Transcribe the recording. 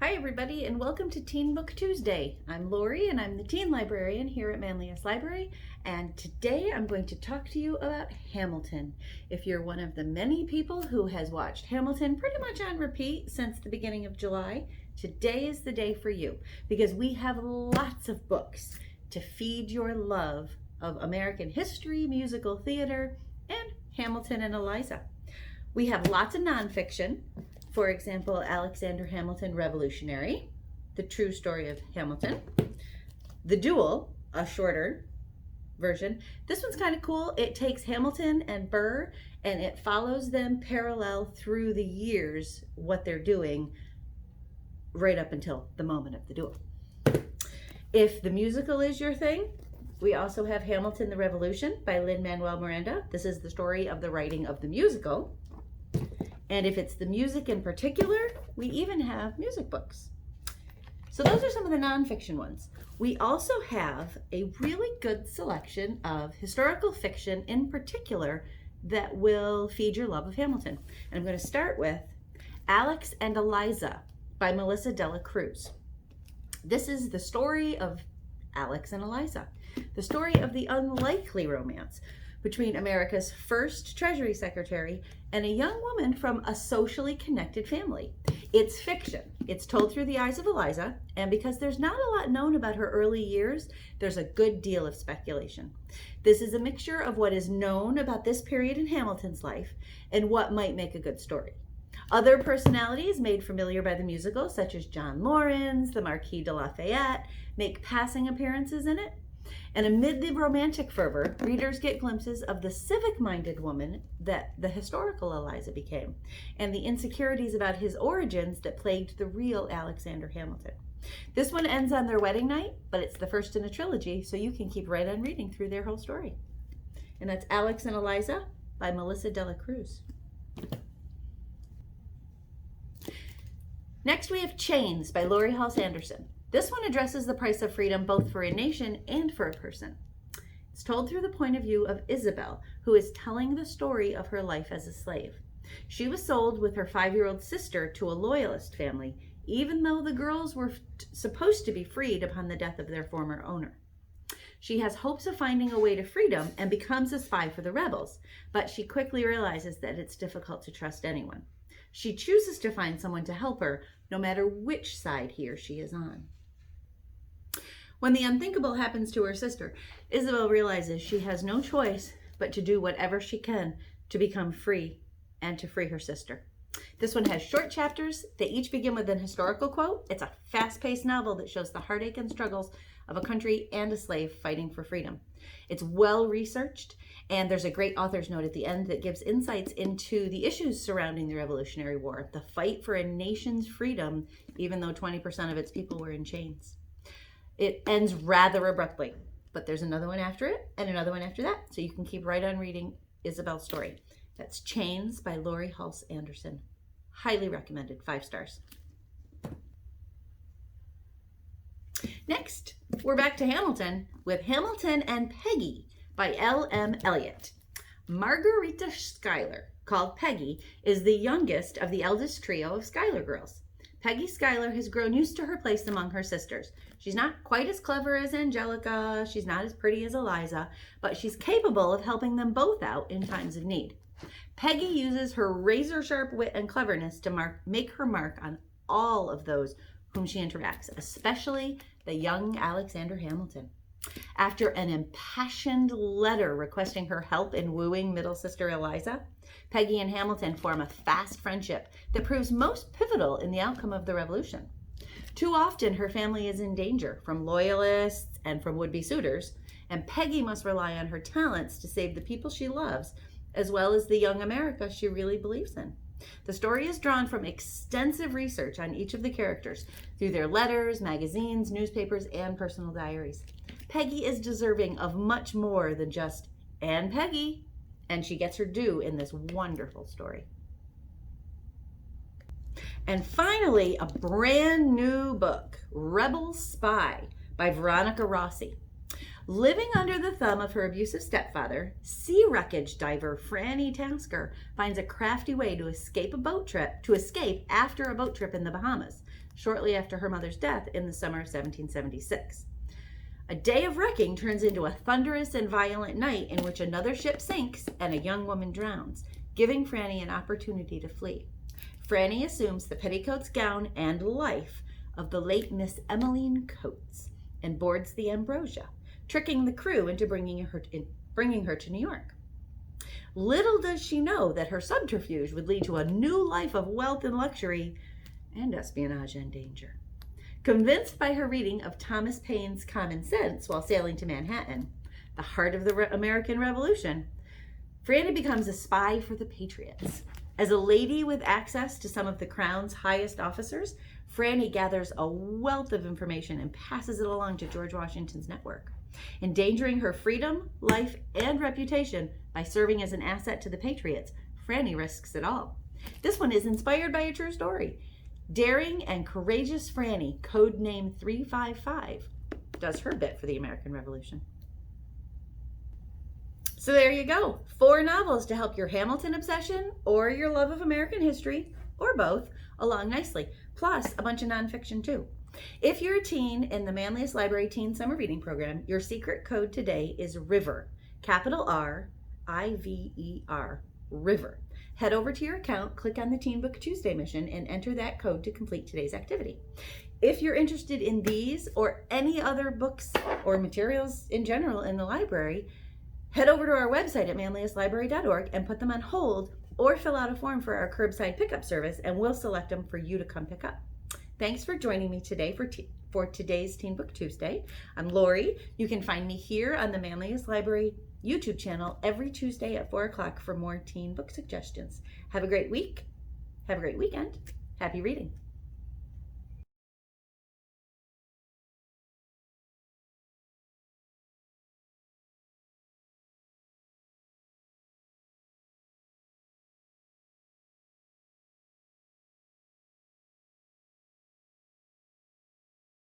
Hi everybody and welcome to Teen Book Tuesday. I'm Lorie and I'm the teen librarian here at Manlius Library, and today I'm going to talk to you about Hamilton. If you're one of the many people who has watched Hamilton pretty much on repeat since the beginning of July, today is the day for you because we have lots of books to feed your love of American history, musical theater, and Hamilton and Eliza. We have lots of nonfiction. For example, Alexander Hamilton Revolutionary, The True Story of Hamilton, The Duel, a shorter version. This one's kind of cool. It takes Hamilton and Burr and it follows them parallel through the years, what they're doing right up until the moment of the duel. If the musical is your thing, we also have Hamilton the Revolution by Lin-Manuel Miranda. This is the story of the writing of the musical. And if it's the music in particular, we even have music books. So those are some of the nonfiction ones. We also have a really good selection of historical fiction in particular that will feed your love of Hamilton. And I'm going to start with Alex and Eliza by Melissa Dela Cruz. This is the story of Alex and Eliza, the story of the unlikely romance between America's first Treasury Secretary and a young woman from a socially connected family. It's fiction. It's told through the eyes of Eliza, and because there's not a lot known about her early years, there's a good deal of speculation. This is a mixture of what is known about this period in Hamilton's life and what might make a good story. Other personalities made familiar by the musical, such as John Laurens, the Marquis de Lafayette, make passing appearances in it. And amid the romantic fervor, readers get glimpses of the civic-minded woman that the historical Eliza became, and the insecurities about his origins that plagued the real Alexander Hamilton. This one ends on their wedding night, but it's the first in a trilogy, so you can keep right on reading through their whole story. And that's Alex and Eliza by Melissa Dela Cruz. Next we have Chains by Lorie Anderson. This one addresses the price of freedom both for a nation and for a person. It's told through the point of view of Isabel, who is telling the story of her life as a slave. She was sold with her 5-year-old sister to a loyalist family, even though the girls were supposed to be freed upon the death of their former owner. She has hopes of finding a way to freedom and becomes a spy for the rebels, but she quickly realizes that it's difficult to trust anyone. She chooses to find someone to help her, no matter which side he or she is on. When the unthinkable happens to her sister, Isabel realizes she has no choice but to do whatever she can to become free and to free her sister. This one has short chapters. They each begin with an historical quote. It's a fast-paced novel that shows the heartache and struggles of a country and a slave fighting for freedom. It's well-researched, and there's a great author's note at the end that gives insights into the issues surrounding the Revolutionary War, the fight for a nation's freedom, even though 20% of its people were in chains. It ends rather abruptly, but there's another one after it and another one after that, so you can keep right on reading Isabel's story. That's Chains by Lorie Anderson. Highly recommended, 5 stars. Next, we're back to Hamilton with Hamilton and Peggy by L.M. Eliot. Margarita Schuyler, called Peggy, is the youngest of the eldest trio of Schuyler girls. Peggy Schuyler has grown used to her place among her sisters. She's not quite as clever as Angelica, she's not as pretty as Eliza, but she's capable of helping them both out in times of need. Peggy uses her razor-sharp wit and cleverness to make her mark on all of those whom she interacts, especially the young Alexander Hamilton. After an impassioned letter requesting her help in wooing middle sister Eliza, Peggy and Hamilton form a fast friendship that proves most pivotal in the outcome of the revolution. Too often, her family is in danger from loyalists and from would-be suitors, and Peggy must rely on her talents to save the people she loves, as well as the young America she really believes in. The story is drawn from extensive research on each of the characters through their letters, magazines, newspapers, and personal diaries. Peggy is deserving of much more than just "and Peggy," and she gets her due in this wonderful story. And finally, a brand new book, Rebel Spy by Veronica Rossi. Living under the thumb of her abusive stepfather, sea wreckage diver Franny Tasker finds a crafty way to escape after a boat trip in the Bahamas. shortly after her mother's death in the summer of 1776. A day of wrecking turns into a thunderous and violent night in which another ship sinks and a young woman drowns, giving Franny an opportunity to flee. Franny assumes the petticoats, gown, and life of the late Miss Emmeline Coates and boards the Ambrosia, tricking the crew into bringing her to New York. Little does she know that her subterfuge would lead to a new life of wealth and luxury and espionage and danger. Convinced by her reading of Thomas Paine's Common Sense while sailing to Manhattan, the heart of the American Revolution, Franny becomes a spy for the Patriots. As a lady with access to some of the Crown's highest officers, Franny gathers a wealth of information and passes it along to George Washington's network. Endangering her freedom, life, and reputation by serving as an asset to the Patriots, Franny risks it all. This one is inspired by a true story. Daring and courageous Franny, codename 355, does her bit for the American Revolution. So there you go. 4 novels to help your Hamilton obsession or your love of American history, or both, along nicely. Plus a bunch of nonfiction too. If you're a teen in the Manlius Library Teen Summer Reading Program, your secret code today is RIVER. Capital R-I-V-E-R. RIVER. Head over to your account, click on the Teen Book Tuesday mission, and enter that code to complete today's activity. If you're interested in these or any other books or materials in general in the library, head over to our website at manliuslibrary.org and put them on hold or fill out a form for our curbside pickup service, and we'll select them for you to come pick up. Thanks for joining me today for today's Teen Book Tuesday. I'm Lorie. You can find me here on the Manlius Library YouTube channel every Tuesday at 4 o'clock for more teen book suggestions. Have a great week. Have a great weekend. Happy reading.